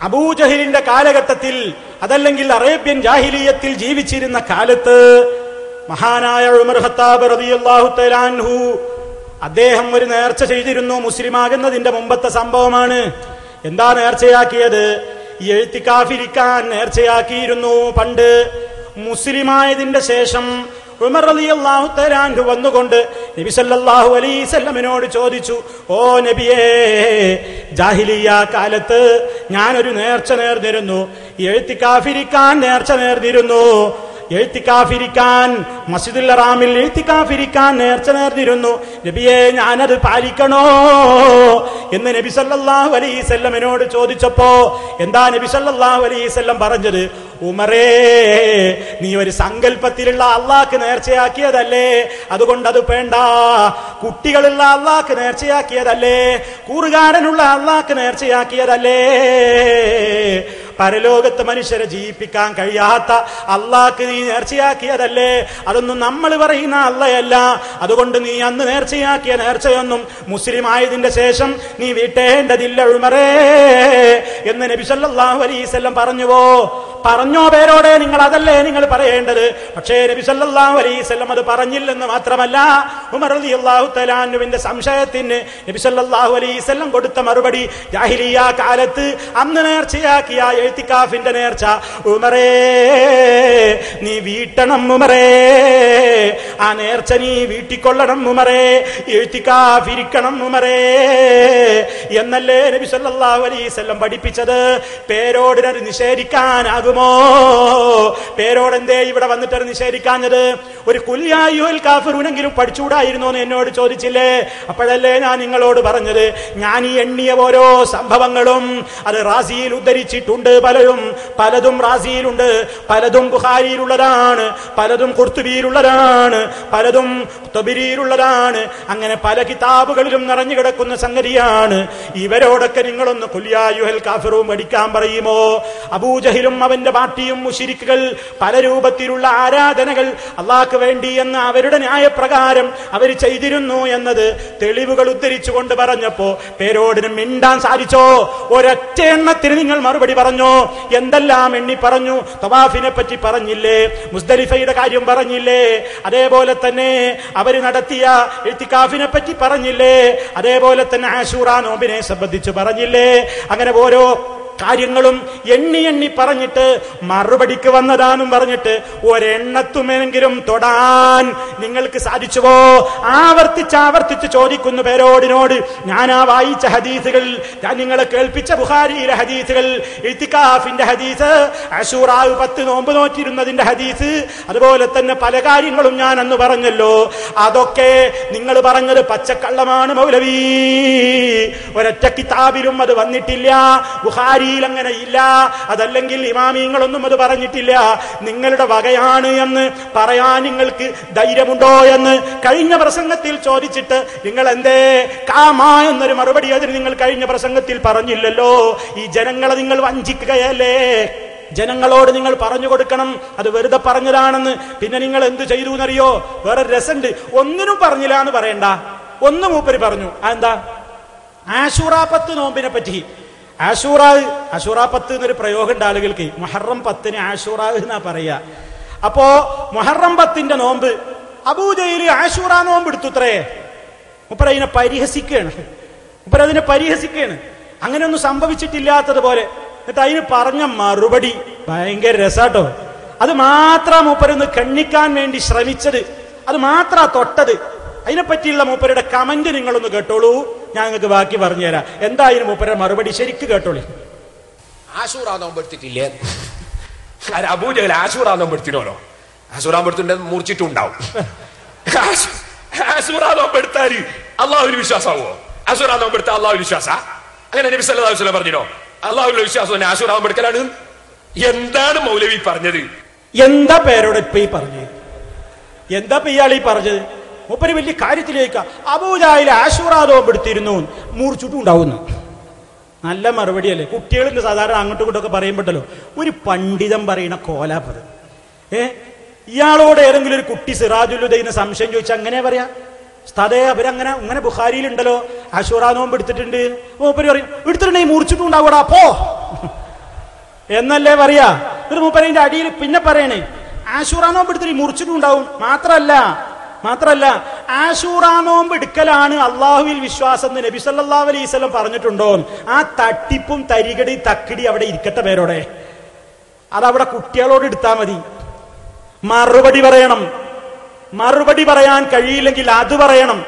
അബൂജഹലിന്റെ കാലഘട്ടത്തിൽ, അതല്ലെങ്കിൽ അറേബ്യൻ ജാഹിലിയത്തിൽ ജീവിച്ചിരുന്ന കാലത്ത് മഹാനായ ഉമർ ഖത്താബ് റളിയല്ലാഹു തആല അൻഹു അദ്ദേഹം ഒരു നേർച്ച ചെയ്തിരുന്നു. മുസ്ലിമാകുന്നതിന്റെ മുമ്പത്തെ സംഭവമാണ്. എന്താ നേർച്ചയാക്കിയത്? എഴുത്തിക്കാഫിരിക്കാൻ നേർച്ചയാക്കിയിരുന്നു. പണ്ട് മുസ്ലിമായതിന്റെ ശേഷം ഉമർ റളിയല്ലാഹു തആല അൻഹു വന്നുകൊണ്ട് നബി സല്ലല്ലാഹു അലൈഹി വസല്ലമിനോട് ചോദിച്ചു, ഓ നബിയേ, ജാഹിലിയ്യ കാലത്ത് ഞാനൊരു നേർച്ച നേർന്നിരുന്നു, എഴുത്തിക്കാഫിരിക്കാൻ നേർച്ച നേർന്നിരുന്നു. എഴുത്തിക്കാഫിരിക്കാൻ മസ്ജിദുൽ ഹറാമിൽ എഴുത്തിക്കാഫിരിക്കാൻ നേർച്ച നേർന്നിരുന്നു. നബിയെ, ഞാനത് പാലിക്കണോ എന്ന് നബി സല്ലല്ലാഹു അലൈഹി വസല്ലമിനോട് ചോദിച്ചപ്പോ എന്താ നബി സല്ലല്ലാഹു അലൈഹി വസല്ലം പറഞ്ഞത്? ഉമറേ, നീ ഒരു സങ്കല്പത്തിലുള്ള അള്ളാഹ്ക്ക് നേർച്ചയാക്കിയതല്ലേ, അതുകൊണ്ട് അത് വേണ്ട. കുട്ടികളുള്ള അള്ളാഹ്ക്ക് നേർച്ചയാക്കിയതല്ലേ, കൂറുകാരനുള്ള അള്ളാഹ്ക്ക് നേർച്ചയാക്കിയതല്ലേ, പരലോകത്ത് മനുഷ്യരെ ജീവിപ്പിക്കാൻ കഴിയാത്ത അള്ളാഹ്ക്ക് നീ നേർച്ചയാക്കിയതല്ലേ, അതൊന്നും നമ്മൾ പറയുന്ന അള്ളയല്ല. അതുകൊണ്ട് നീ അന്ന് നേർച്ചയാക്കിയ നേർച്ചയൊന്നും മുസ്ലിം ആയതിന്റെ ശേഷം നീ വീട്ടേണ്ടതില്ല ഉമറേ എന്ന് നബി സല്ലല്ലാഹു അലൈഹി വസല്ലം പറഞ്ഞോ പേരോടെ? നിങ്ങൾ അതല്ലേ നിങ്ങൾ പറയേണ്ടത്. പക്ഷേ നബി സല്ലല്ലാഹു അലൈഹി വസല്ലം അത് പറഞ്ഞില്ലെന്ന് മാത്രമല്ല, ഉമർ റളിയല്ലാഹു തആല അൻഹുവിന്റെ സംശയത്തിന് നബി സല്ലല്ലാഹു അലൈഹി വസല്ലം കൊടുത്ത മറുപടി, ജാഹിലിയ്യ കാലത്ത് അന്ന് നേർച്ചയാക്കിയ എഴുത്തിക്കാഫിന്റെ നേർച്ച ഉമറേ നീ വീട്ടണം ഉമറേ, ആ നേർച്ച നീ വീട്ടിക്കൊള്ളണം ഉമറേ, എഴുത്തിക്കാഫിരിക്കണം ഉമറേ എന്നല്ലേ നബി സല്ലല്ലാഹു അലൈഹി വസല്ലം പഠിപ്പിച്ചത്. പേരോടിനത് നിഷേധിക്കാനാകുമോ? പേരോടെന്തേ ഇവിടെ വന്നിട്ട് നിഷേധിക്കാഞ്ഞത്? ഒരു ഖുൽ യാ അയ്യുഹൽ കാഫിറൂനെങ്കിലും പഠിച്ചുകൂടായിരുന്നോ എന്ന് എന്നോട് ചോദിച്ചില്ലേ? അപ്പോഴല്ലേ ഞാൻ നിങ്ങളോട് പറഞ്ഞത്, ഞാൻ ഈ എണ്ണിയ ഓരോ സംഭവങ്ങളും അത് റാസിയിൽ ഉദ്ധരിച്ചിട്ടുണ്ട്. പലതും റാസിയിലുണ്ട്, പലതും ബുഖാരിയിലുള്ളതാണ്, പലതും ഖുർത്തുബിയിലുള്ളതാണ്, പലതും തബരിയിലുള്ളതാണ്. അങ്ങനെ പല കിതാബുകളിലും നിറഞ്ഞു കിടക്കുന്ന സംഗതിയാണ്. ഇവരോടൊക്കെ നിങ്ങളൊന്ന് ഖുൽ യാ അയ്യുഹൽ കാഫിറൂൻ പഠിക്കാൻ പറയുമോ? അബൂജഹലും അവന്റെ പാർട്ടിയും മുശ്രിക്കുകൾ പല രൂപത്തിലുള്ള ആരാധനകൾ അള്ളാഹ്ക്ക് വേണ്ടി എന്ന് അവരുടെ ന്യായപ്രകാരം അവർ ചെയ്തിരുന്നു എന്നത് തെളിവുകൾ ഉദ്ധരിച്ചുകൊണ്ട് പറഞ്ഞപ്പോ പേരോടിനും മിണ്ടാൻ സാധിച്ചോ? ഒരൊറ്റ എണ്ണത്തിന് നിങ്ങൾ മറുപടി പറഞ്ഞോ? എന്തെല്ലാം എണ്ണി പറഞ്ഞു. തവാഫിനെ പറ്റി പറഞ്ഞില്ലേ, മുസ്ദലിഫയുടെ കാര്യം പറഞ്ഞില്ലേ, അതേപോലെ തന്നെ അവര് നടത്തിയ ഇത്തികാഫിനെ പറ്റി പറഞ്ഞില്ലേ, അതേപോലെ തന്നെ ആശൂറ നോമ്പിനെ സംബന്ധിച്ച് പറഞ്ഞില്ലേ. അങ്ങനെ ഓരോ കാര്യങ്ങളും എണ്ണി പറഞ്ഞിട്ട് മറുപടിക്ക് വന്നതാണെന്നും പറഞ്ഞിട്ട് ഒരെണ്ണത്തുമെങ്കിലും തൊടാൻ നിങ്ങൾക്ക് സാധിച്ചുവോ? ആവർത്തിച്ച് ചോദിക്കുന്നു പേരോടിനോട്. ഞാൻ ആ വായിച്ച ഹദീസുകൾ, ഞാൻ നിങ്ങളെ കേൾപ്പിച്ച ബുഖാരിയിലെ ഹദീസുകൾ, ഇത്തികാഫിന്റെ ഹദീസ്, അശൂറ 10 നോമ്പ് നോറ്റിരുന്നതിന്റെ ഹദീസ്, അതുപോലെ തന്നെ പല കാര്യങ്ങളും ഞാൻ അന്ന് പറഞ്ഞല്ലോ. അതൊക്കെ നിങ്ങൾ പറഞ്ഞത് പച്ചക്കള്ളമാണ് മൗലവി. ഒരൊറ്റ കിതാബിലും അത് വന്നിട്ടില്ല. ബുഖാരി അങ്ങനെ ഇല്ല, അതല്ലെങ്കിൽ ഇമാമിങ്ങളൊന്നും അത് പറഞ്ഞിട്ടില്ല. നിങ്ങളുടെ വകയാണ് എന്ന് പറയാൻ നിങ്ങൾക്ക് ധൈര്യമുണ്ടോ എന്ന് കഴിഞ്ഞ പ്രസംഗത്തിൽ ചോദിച്ചിട്ട് നിങ്ങൾ എന്തേ കാമാ എന്നൊരു മറുപടി അതിന് നിങ്ങൾ കഴിഞ്ഞ പ്രസംഗത്തിൽ പറഞ്ഞില്ലല്ലോ. ഈ ജനങ്ങളെ നിങ്ങൾ വഞ്ചിക്കുകയല്ലേ? ജനങ്ങളോട് നിങ്ങൾ പറഞ്ഞു കൊടുക്കണം അത് വെറുതെ പറഞ്ഞതാണെന്ന്. പിന്നെ നിങ്ങൾ എന്ത് ചെയ്തു എന്നറിയോ? വേറെ രസമുണ്ട്. ഒന്നിനും പറഞ്ഞില്ല എന്ന് പറയണ്ട, ഒന്ന് മൂപ്പര് പറഞ്ഞു. അതെന്താ? ആശൂറ 10 നോമ്പിനെ പറ്റി. ആശൂറ 10 എന്നൊരു പ്രയോഗം ഉണ്ട് ആളുകൾക്ക്. മുഹറം 10 ആശൂറ എന്നാ പറയാ. അപ്പോ മുഹറം 10 നോമ്പ് അബൂജഹൽ ആശൂറ നോമ്പ് എടുത്തുത്രേ. മുപ്പരതിനെ പരിഹസിക്കുകയാണ്. അങ്ങനെയൊന്നും സംഭവിച്ചിട്ടില്ലാത്തതുപോലെ. എന്നിട്ട് അതിന് പറഞ്ഞ മറുപടി ഭയങ്കര രസാട്ടോ. അത് മാത്രം മൂപ്പരൊന്ന് കണ്ണിക്കാൻ വേണ്ടി ശ്രമിച്ചത്, അത് മാത്രം തൊട്ടത്. അതിനെപ്പറ്റിയുള്ള മൂപ്പരുടെ കമന്റ് നിങ്ങളൊന്ന് കേട്ടോളൂ. ഞാൻ നിങ്ങൾക്ക് ബാക്കി പറഞ്ഞുതരാം. എന്തായാലും മൂപ്പരുടെ മറുപടി ശരിക്ക് കേട്ടോളൂ. ആശൂറ നോമ്പ് എടുത്തിട്ടില്ലേ? അബൂജഹൽ ആശൂറ നോമ്പ് എടുത്തിനോലോ? ആശൂറ എടുത്തിട്ട് മുറിച്ചിട്ടുണ്ടാവും. ആശൂറ നോമ്പ് എടുത്താല് അള്ളാഹുവിൽ വിശ്വാസമാവോ? ആശൂറ നോമ്പ് എടുത്താൽ അള്ളാഹുവിൽ വിശ്വാസ? അങ്ങനെ നബി സല്ലല്ലാഹു അലൈഹി വസല്ലം പറഞ്ഞോ അള്ളാഹുവിന്റെ വിശ്വാസം ആശൂറ നോമ്പ് എടുക്കലാണ്? എന്താണ് മൗലവി പറഞ്ഞത്? എന്താ പേരോട് ഇപ്പൊ ഈ പറഞ്ഞത്? എന്താ ഇയാൾ ഈ പറഞ്ഞത്? മൂപ്പര് വലിയ കാര്യത്തിലേക്ക് അബൂജഹൽ ആശൂറ നോമ്പ് എടുത്തിരുന്നു, മൂർച്ചിട്ടുണ്ടാവുന്നു. നല്ല മറുപടിയല്ലേ? കുട്ടികളിൽ സാധാരണ അങ്ങോട്ടും ഇങ്ങോട്ടൊക്കെ പറയുമ്പോഴല്ലോ ഒരു പണ്ഡിതൻ പറയുന്ന കോലാപത്. ഇയാളോട് ഏതെങ്കിലും ഒരു കുട്ടി സിറാജുലുദൈന് സംശയം ചോദിച്ചാൽ അങ്ങനെ പറയാ? സ്ഥതേ അവരങ്ങനെ ബുഖാരിയിലുണ്ടല്ലോ ആശൂറ നോമ്പ് എടുത്തിട്ടുണ്ട്. മൂപ്പര് പറയും എടുത്തിട്ടുണ്ടെങ്കിൽ മൂർച്ചിട്ടുണ്ടാവൂടാ പോ. എന്നല്ലേ പറയാ. ഒരു മൂപ്പരന്റെ അടിയിൽ പിന്നെ പറയണേ ആശൂറാ നോമ്പ് എടുത്തിട്ട് മുറിച്ചിട്ടുണ്ടാവും. മാത്രല്ല ആശൂറാ നോമ്പ് എടുക്കലാണ് അള്ളാഹുവിൽ വിശ്വാസം എന്ന് നബി സല്ലല്ലാഹു അലൈഹി വസല്ലം പറഞ്ഞിട്ടുണ്ടോ? ആ തട്ടിപ്പും തരികടി തക്കിടി അവിടെ ഇരിക്കട്ടെ പേരോടെ. അതവിടെ കുട്ടികളോട് എടുത്താൽ മതി. മറുപടി പറയാൻ കഴിയില്ലെങ്കിൽ അത് പറയണം.